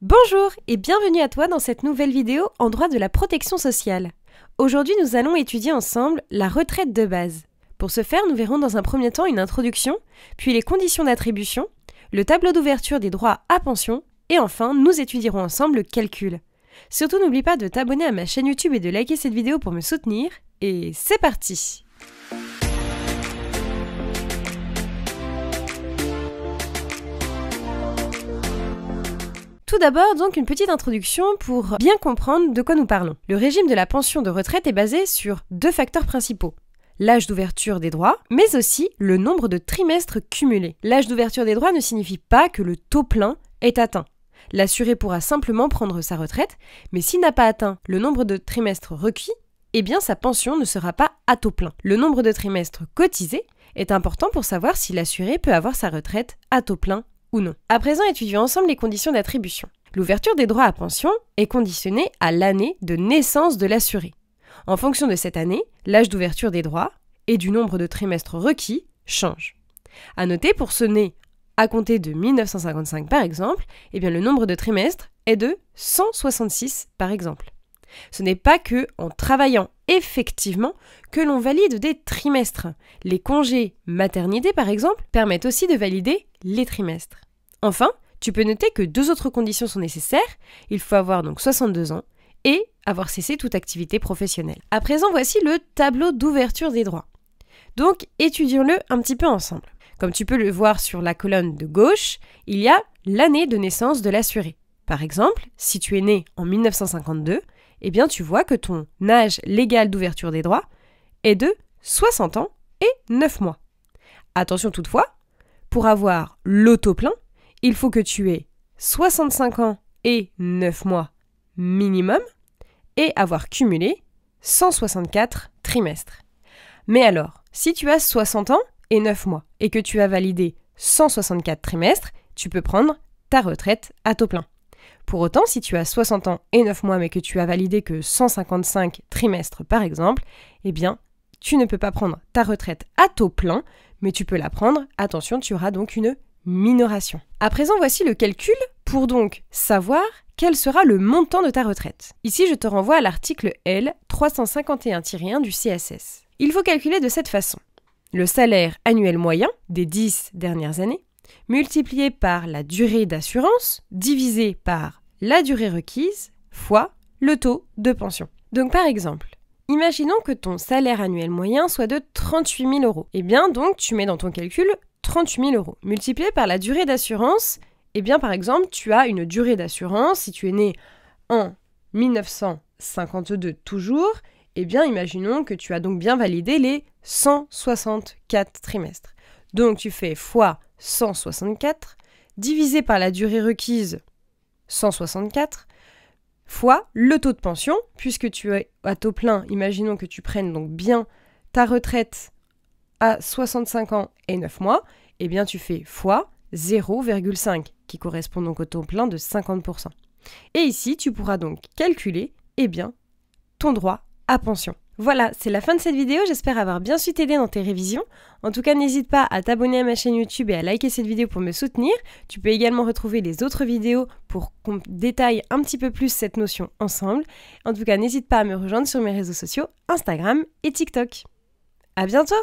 Bonjour et bienvenue à toi dans cette nouvelle vidéo en droit de la protection sociale. Aujourd'hui, nous allons étudier ensemble la retraite de base. Pour ce faire, nous verrons dans un premier temps une introduction, puis les conditions d'attribution, le tableau d'ouverture des droits à pension, et enfin, nous étudierons ensemble le calcul. Surtout, n'oublie pas de t'abonner à ma chaîne YouTube et de liker cette vidéo pour me soutenir, et c'est parti! Tout d'abord, donc, une petite introduction pour bien comprendre de quoi nous parlons. Le régime de la pension de retraite est basé sur deux facteurs principaux. L'âge d'ouverture des droits, mais aussi le nombre de trimestres cumulés. L'âge d'ouverture des droits ne signifie pas que le taux plein est atteint. L'assuré pourra simplement prendre sa retraite, mais s'il n'a pas atteint le nombre de trimestres requis, eh bien sa pension ne sera pas à taux plein. Le nombre de trimestres cotisés est important pour savoir si l'assuré peut avoir sa retraite à taux plein ou non. À présent, étudions ensemble les conditions d'attribution. L'ouverture des droits à pension est conditionnée à l'année de naissance de l'assuré. En fonction de cette année, l'âge d'ouverture des droits et du nombre de trimestres requis change. À noter, pour ceux nés à compter de 1955 par exemple, eh bien le nombre de trimestres est de 166 par exemple. Ce n'est pas que en travaillant effectivement que l'on valide des trimestres. Les congés maternité par exemple permettent aussi de valider les trimestres. Enfin, tu peux noter que deux autres conditions sont nécessaires. Il faut avoir donc 62 ans et avoir cessé toute activité professionnelle. À présent, voici le tableau d'ouverture des droits. Donc, étudions-le un petit peu ensemble. Comme tu peux le voir sur la colonne de gauche, il y a l'année de naissance de l'assuré. Par exemple, si tu es né en 1952, eh bien tu vois que ton âge légal d'ouverture des droits est de 60 ans et 9 mois. Attention toutefois, pour avoir l'auto plein, il faut que tu aies 65 ans et 9 mois minimum et avoir cumulé 164 trimestres. Mais alors, si tu as 60 ans et 9 mois et que tu as validé 164 trimestres, tu peux prendre ta retraite à taux plein. Pour autant, si tu as 60 ans et 9 mois mais que tu as validé que 155 trimestres par exemple, eh bien, tu ne peux pas prendre ta retraite à taux plein, mais tu peux la prendre, attention, tu auras donc une minoration. À présent, voici le calcul pour donc savoir quel sera le montant de ta retraite. Ici, je te renvoie à l'article L 351-1 du CSS. Il faut calculer de cette façon. Le salaire annuel moyen des 10 dernières années, multiplié par la durée d'assurance, divisé par la durée requise, fois le taux de pension. Donc par exemple, imaginons que ton salaire annuel moyen soit de 38 000 euros. Eh bien donc tu mets dans ton calcul 38 000 euros. Multiplié par la durée d'assurance, eh bien par exemple tu as une durée d'assurance, si tu es né en 1952 toujours, eh bien imaginons que tu as donc bien validé les 164 trimestres. Donc tu fais fois 164, divisé par la durée requise 164, fois le taux de pension, puisque tu es à taux plein, imaginons que tu prennes donc bien ta retraite à 65 ans et 9 mois, eh bien tu fais fois 0,5, qui correspond donc au taux plein de 50%. Et ici, tu pourras donc calculer, eh bien, ton droit à pension. Voilà, c'est la fin de cette vidéo, j'espère avoir bien su t'aider dans tes révisions. En tout cas, n'hésite pas à t'abonner à ma chaîne YouTube et à liker cette vidéo pour me soutenir. Tu peux également retrouver les autres vidéos pour qu'on détaille un petit peu plus cette notion ensemble. En tout cas, n'hésite pas à me rejoindre sur mes réseaux sociaux, Instagram et TikTok. À bientôt!